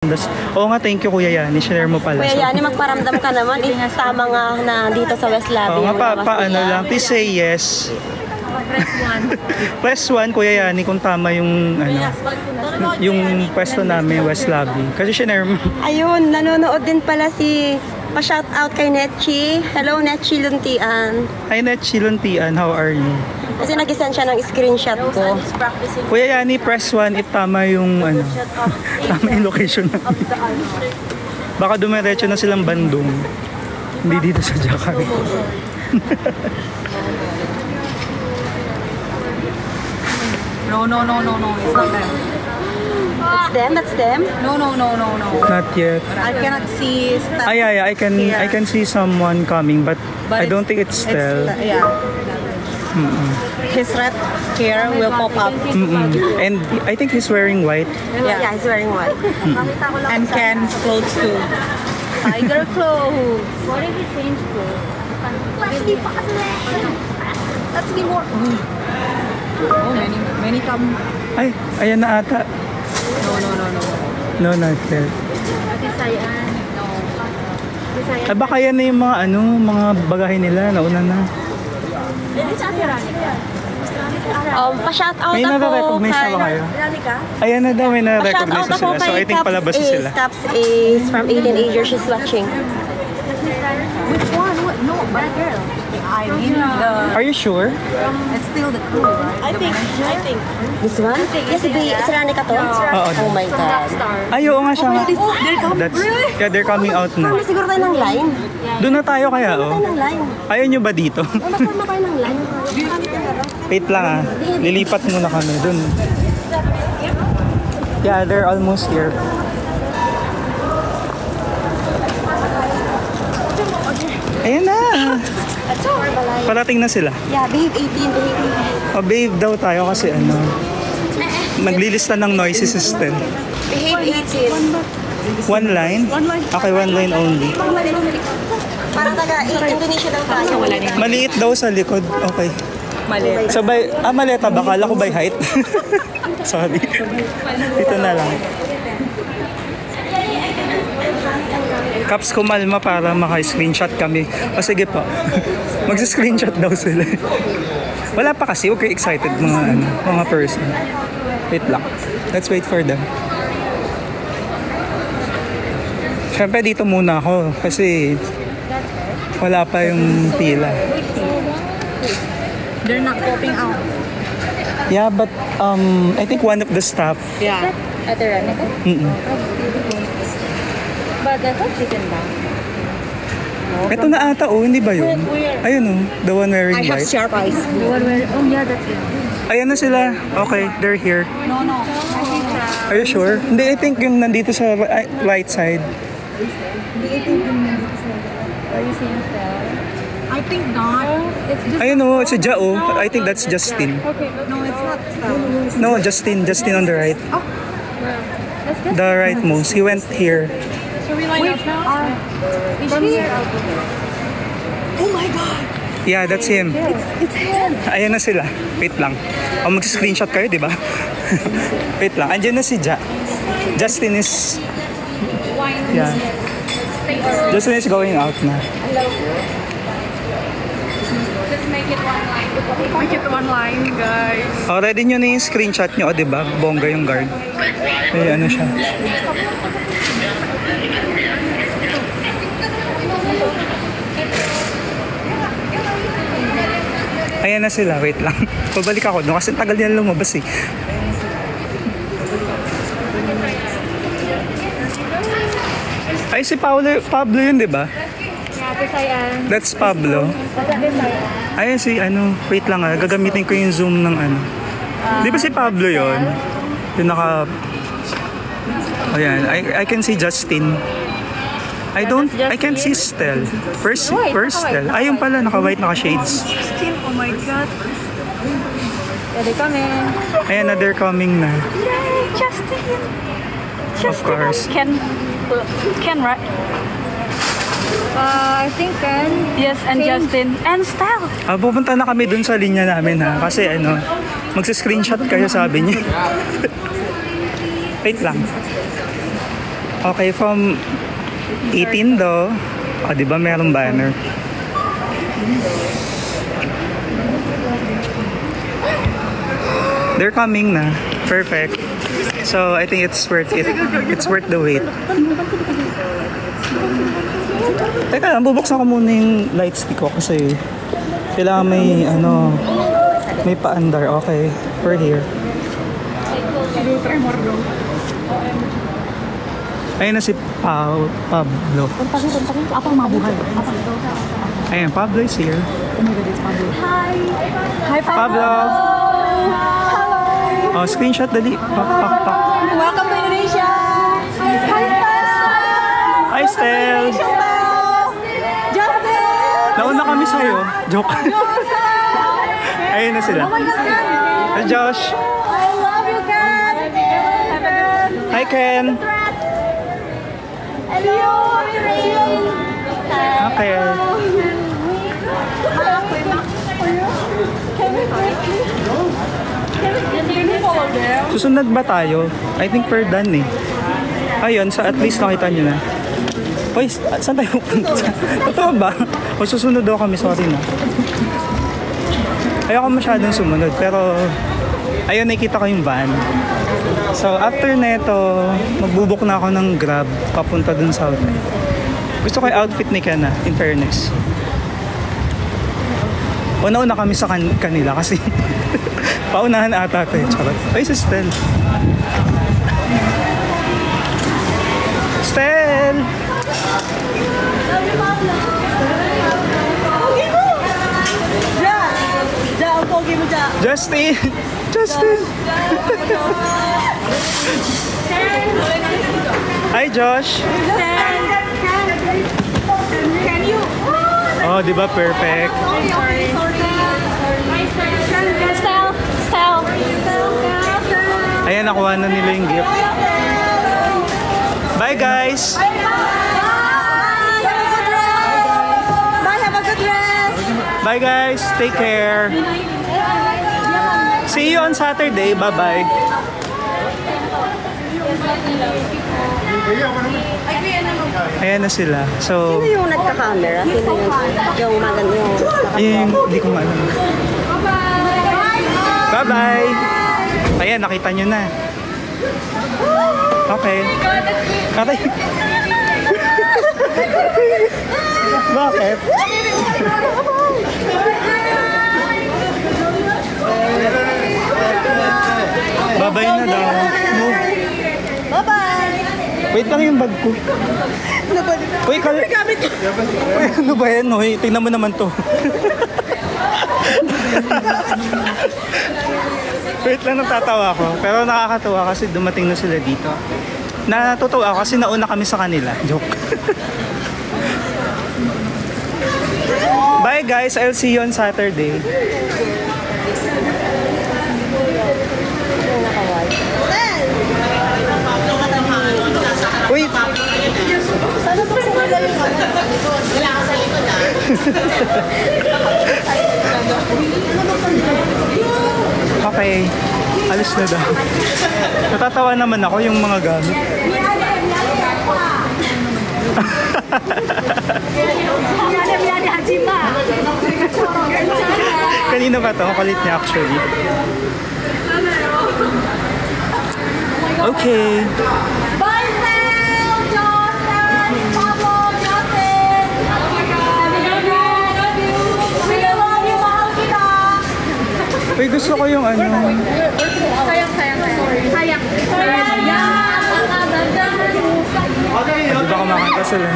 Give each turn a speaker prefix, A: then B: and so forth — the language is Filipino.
A: Oo nga, thank you Kuya Yani, share mo pala.
B: Kuya Yani, magparamdam ka naman. Tama nga na dito sa West Lobby.
A: Oo nga, paano lang, please say yes. Press 1 Kuya Yani kung tama yung yung pwesto namin West Lobby. Kasi share mo.
B: Ayun, nanonood din pala si pa-shout out kay Netchi. Hello Netchi Luntian.
A: Hi Netchi Luntian, how are you?
B: Kasi nag-send siya ng screenshot ko.
A: Kuya Yani, press 1 if tama yung tama yung location namin. Baka dumiretso na silang Bandung. Hindi dito sa Jakarta.
C: No. It's not them.
B: That's them?
C: No.
A: Not yet.
C: I cannot see stuff.
A: Yeah, I can see someone coming, but I don't think it's Stel.
C: Yeah. His red hair will pop up.
A: And I think he's wearing white.
B: Yeah, he's wearing white.
C: And Ken's clothes too.
B: Tiger clothes.
D: What if he changed clothes?
B: Let's be more.
C: Oh, many come.
A: Ay, ayan na ata.
C: No.
A: No, not yet.
D: Bisayan. No. Bisayan.
A: Ay, baka yan na yung mga mga bagahe nila, nauna na.
B: Pa-shout out
A: May
B: ako
A: nare-recognize na ba kayo? Ayan na daw, may nare-recognize na sila. So I think palabas na sila.
B: Caps is from 18 Asia, she's watching.
C: Which one? What? No, but girl. I mean
A: Are you sure?
C: it's still the crew, right?
B: I think. This one? Yes, si Ranica to? Oh my God.
A: Ay, oo nga siya nga. They're coming out na.
B: Forma siguro tayo ng line.
A: Doon na tayo kaya, oh.
B: Tayo ng line.
A: Ayaw nyo ba dito?
B: Mas forma tayo ng line.
A: Wait lang ah. Lilipat muna kami dun. Yeah, they're almost here. Ayan na. Parating na sila.
B: Yeah, behave 18.
A: Oh, babe daw tayo kasi naglilista ng noisy system.
B: Behave 18.
A: One line? Okay, one line only.
B: Parang taga Indonesia daw tayo.
A: Maliit daw sa likod. Okay.
C: Mali.
A: Sabay, maleta ba? Kala ko by height. Sorry. Dito na lang. Caps, kumalma para maka-screenshot kami. O sige po. Mag-screenshot daw sila. Wala pa kasi. Okay, excited mga person. Wait lang. Let's wait for them. Siyempre dito muna ako kasi wala pa yung pila.
C: They're not popping out.
A: Yeah, but I think one of the staff.
C: Yeah.
D: At the Ranica? But I thought she can back.
A: Ito na ata, oh, hindi ba yun? Ayun, oh, the one wearing
C: I have
A: white.
C: sharp eyes.
D: Oh yeah, that's it.
A: Ayan na sila. Okay, they're here.
C: No.
A: Are you sure? Hindi, I think yung nandito sa right side.
D: Are you seeing Stel?
C: I think not.
D: It's just
A: Ayun, oh, it's a Jao. I think that's Justin.
D: okay.
C: No, it's not.
A: No, Justin on the right.
D: Let's just
A: The rightmost. He went here.
D: should we line up now? From here out here.
C: Oh my God.
A: Yeah, that's him.
C: It's him.
A: Ayan na sila. Wait lang. Oh, mag-screenshot kayo, di ba? Wait lang. Andiyan na si Justin is... Yeah. Justin is going out na.
D: Just make it one line. Make it one line, guys.
A: Oh, ready nyo na yung screenshot nyo, di ba? Bongga yung guard. Eh, ano siya? Ayan na sila, wait lang. Pabalik ako doon kasi tagal nila lumabas eh. Ay, si Pablo yun, di ba?
D: Yeah, Bisayan.
A: That's Pablo. Ayun si wait lang ah, gagamitin ko yung zoom ng Di ba si Pablo yun? Yung ayan, I can see Justin. I can't see Stel. First Stel. Ayun pala, naka-white, naka-shades.
C: Justin, oh my God.
D: Yeah, they come in.
A: Ayan na, they're coming na.
C: Yay, Justin.
A: Of course.
C: Ken, right?
D: I think Ken.
C: Yes, and Justin. And Stel.
A: Pupunta na kami dun sa linya namin ha. Kasi magsa-screenshot kayo sabi niya. Wait lang. Okay, from 18 do. O, di ba merong banner? They're coming na. Perfect. So, I think it's worth it. It's worth the wait. Teka, bubuksan ko muna yung light stick ko kasi kailangan may, may paandar. Okay, we're here. Ayun na si Pablo.
C: Apa mabuhay?
A: Ayan, Pablo is here.
C: Oh my God, it's Pablo. Hi,
A: Pablo! Oh, screenshot dali. Pak.
C: Welcome to Indonesia.
A: Hi, Stel!
C: Justin.
A: Nauna kami sa'yo. Joke. Ayun na sila.
C: Oh my God, Ken.
A: Hi, Josh.
C: I love you, Ken.
A: Hi, Ken.
C: Hello, Rain.
A: Okay. Susunod ba tayo? I think we're done eh. Ayun, at least nakita nyo na. Hoy, saan tayo pupunta? Totoo ba? O susunod daw kami, sorry na. Ayoko masyadong sumunod, pero ayun, nakikita ko yung van. So, after neto, magbubuk na ako ng Grab papunta dun sa hotel. Gusto ko yung outfit ni Ken na, in fairness. Una-una kami sa kanila kasi paunahan ata ito. Charot. Ay, si Stel. Stel! Justin! Justin! Hi, Josh!
D: Can you?
A: Oh, di ba perfect?
D: Style.
A: Ayan, nakuha na nila yung gift. Bye, guys!
B: Bye, have a good rest.
A: Bye, guys! Take care! See you on Saturday. Bye-bye! Ayan na sila. So,
B: Sino yung nagka-camera? Sino yung maganda yung...
A: ayun, hindi ko maalam. Bye-bye! Ayan, nakita nyo na. Okay. Aray. Bakit? Bye-bye na daw. Move.
B: Bye-bye!
A: Wait lang yung bag ko. Uy, Uy, ano ba yan? Uy, tingnan mo naman to. Wait lang, natatawa ako. Pero nakakatawa kasi dumating na sila dito. Natutuwa ako kasi nauna kami sa kanila. Joke. Bye guys, I'll see you on Saturday. Uy!
B: Sana po sa nila yung ano? Wala ka sa likod ah.
A: Okay, alis na daw. Natatawa naman ako yung mga gamit. Kanina ba to? Kulit niya actually. Okay.
D: Bye, Sel, Justin, Pablo, Justin. We love you, mahal kita.
A: Uy, gusto ko yung ano.
D: Sayang.
A: Di ba kumakanta sila?